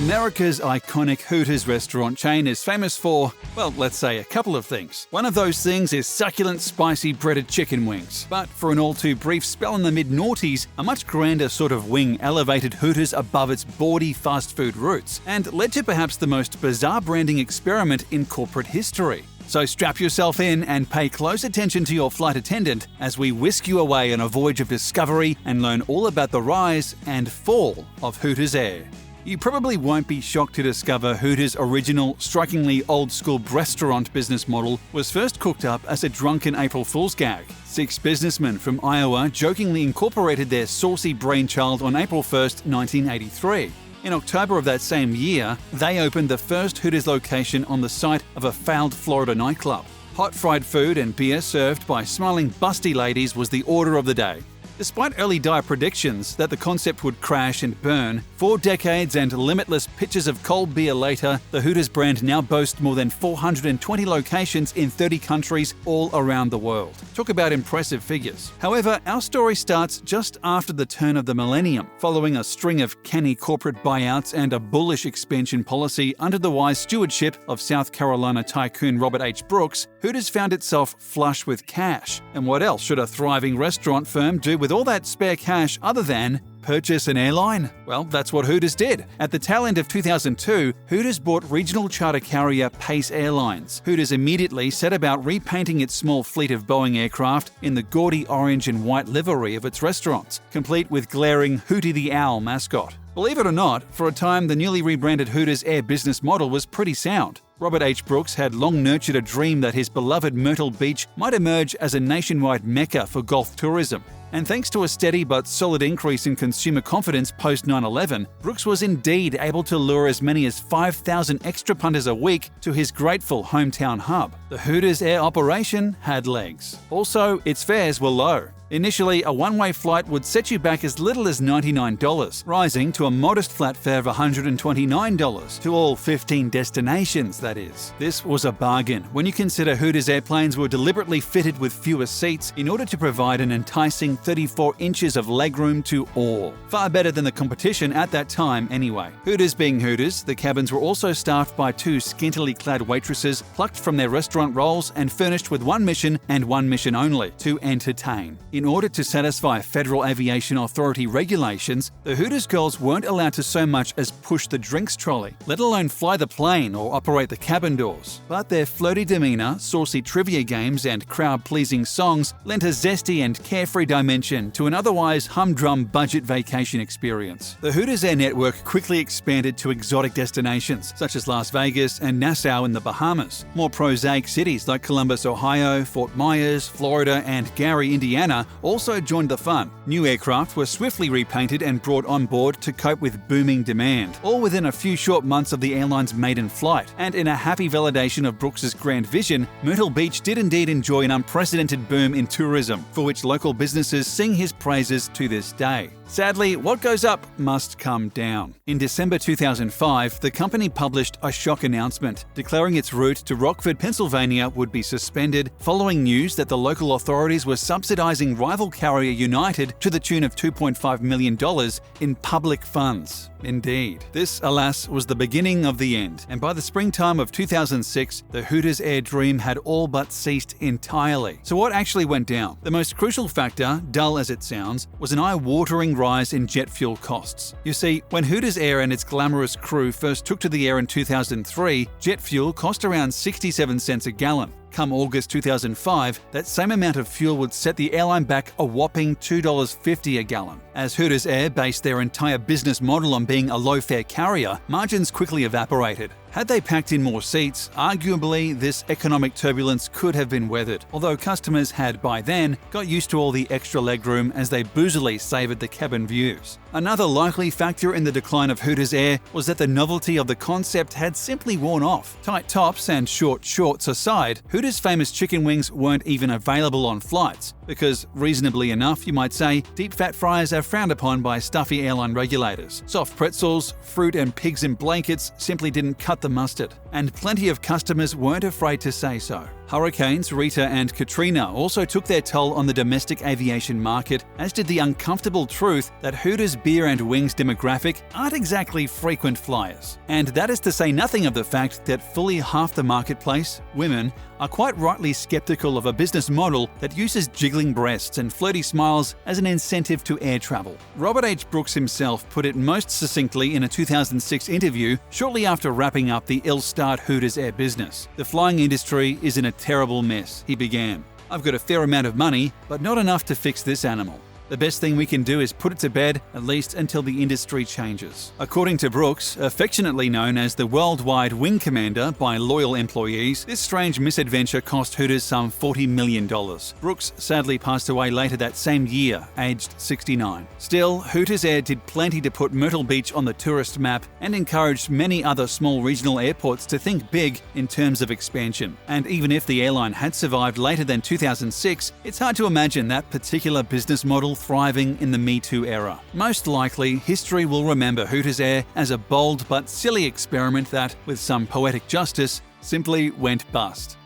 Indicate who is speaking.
Speaker 1: America's iconic Hooters restaurant chain is famous for, well, let's say a couple of things. One of those things is succulent, spicy breaded chicken wings. But for an all too brief spell in the mid-noughties, a much grander sort of wing elevated Hooters above its bawdy fast food roots and led to perhaps the most bizarre branding experiment in corporate history. So strap yourself in and pay close attention to your flight attendant as we whisk you away on a voyage of discovery and learn all about the rise and fall of Hooters Air. You probably won't be shocked to discover Hooters' original, strikingly old-school restaurant business model was first cooked up as a drunken April Fool's gag. 6 businessmen from Iowa jokingly incorporated their saucy brainchild on April 1, 1983. In October of that same year, they opened the first Hooters location on the site of a failed Florida nightclub. Hot fried food and beer served by smiling busty ladies was the order of the day. Despite early dire predictions that the concept would crash and burn, 4 decades and limitless pitchers of cold beer later, the Hooters brand now boasts more than 420 locations in 30 countries all around the world. Talk about impressive figures. However, our story starts just after the turn of the millennium. Following a string of canny corporate buyouts and a bullish expansion policy under the wise stewardship of South Carolina tycoon Robert H. Brooks, Hooters found itself flush with cash. And what else should a thriving restaurant firm do with all that spare cash other than purchase an airline? Well, that's what Hooters did. At the tail end of 2002, Hooters bought regional charter carrier Pace Airlines. Hooters immediately set about repainting its small fleet of Boeing aircraft in the gaudy orange and white livery of its restaurants, complete with glaring Hootie the Owl mascot. Believe it or not, for a time the newly rebranded Hooters Air business model was pretty sound. Robert H. Brooks had long nurtured a dream that his beloved Myrtle Beach might emerge as a nationwide mecca for golf tourism. And thanks to a steady but solid increase in consumer confidence post 9/11, Brooks was indeed able to lure as many as 5,000 extra punters a week to his grateful hometown hub. The Hooters Air operation had legs. Also, its fares were low. Initially, a one-way flight would set you back as little as $99, rising to a modest flat fare of $129 to all 15 destinations, that is. This was a bargain when you consider Hooters airplanes were deliberately fitted with fewer seats in order to provide an enticing 34 inches of legroom to all. Far better than the competition at that time anyway. Hooters being Hooters, the cabins were also staffed by 2 scantily clad waitresses plucked from their restaurant roles and furnished with one mission and one mission only: to entertain. In order to satisfy Federal Aviation Authority regulations, the Hooters girls weren't allowed to so much as push the drinks trolley, let alone fly the plane or operate the cabin doors. But their flirty demeanor, saucy trivia games, and crowd-pleasing songs lent a zesty and carefree dimension to an otherwise humdrum budget vacation experience. The Hooters Air network quickly expanded to exotic destinations such as Las Vegas and Nassau in the Bahamas. More prosaic cities like Columbus, Ohio, Fort Myers, Florida, and Gary, Indiana also joined the fun. New aircraft were swiftly repainted and brought on board to cope with booming demand, all within a few short months of the airline's maiden flight. And in a happy validation of Brooks's grand vision, Myrtle Beach did indeed enjoy an unprecedented boom in tourism, for which local businesses sing his praises to this day. Sadly, what goes up must come down. In December 2005, the company published a shock announcement declaring its route to Rockford, Pennsylvania would be suspended following news that the local authorities were subsidizing rival carrier United to the tune of $2.5 million in public funds. Indeed. This, alas, was the beginning of the end, and by the springtime of 2006, the Hooters Air dream had all but ceased entirely. So what actually went down? The most crucial factor, dull as it sounds, was an eye-watering rise in jet fuel costs. You see, when Hooters Air and its glamorous crew first took to the air in 2003, jet fuel cost around 67 cents a gallon. Come August 2005, that same amount of fuel would set the airline back a whopping $2.50 a gallon. As Hooters Air based their entire business model on being a low-fare carrier, margins quickly evaporated. Had they packed in more seats, arguably this economic turbulence could have been weathered, although customers had by then got used to all the extra legroom as they boozily savoured the cabin views. Another likely factor in the decline of Hooters Air was that the novelty of the concept had simply worn off. Tight tops and short shorts aside, Hooters' famous chicken wings weren't even available on flights, because, reasonably enough, you might say, deep fat fries are frowned upon by stuffy airline regulators. Soft pretzels, fruit and pigs in blankets simply didn't cut the mustard, and plenty of customers weren't afraid to say so. Hurricanes Rita and Katrina also took their toll on the domestic aviation market, as did the uncomfortable truth that Hooters beer and wings demographic aren't exactly frequent flyers. And that is to say nothing of the fact that fully half the marketplace, women, are quite rightly skeptical of a business model that uses jiggling breasts and flirty smiles as an incentive to air travel. Robert H. Brooks himself put it most succinctly in a 2006 interview shortly after wrapping up the ill-starred Hooters Air business. "The flying industry is in a terrible mess," he began. "I've got a fair amount of money, but not enough to fix this animal. The best thing we can do is put it to bed, at least until the industry changes." According to Brooks, affectionately known as the worldwide wing commander by loyal employees, this strange misadventure cost Hooters some $40 million. Brooks sadly passed away later that same year, aged 69. Still, Hooters Air did plenty to put Myrtle Beach on the tourist map and encouraged many other small regional airports to think big in terms of expansion. And even if the airline had survived later than 2006, it's hard to imagine that particular business model thriving in the Me Too era. Most likely, history will remember Hooters Air as a bold but silly experiment that, with some poetic justice, simply went bust.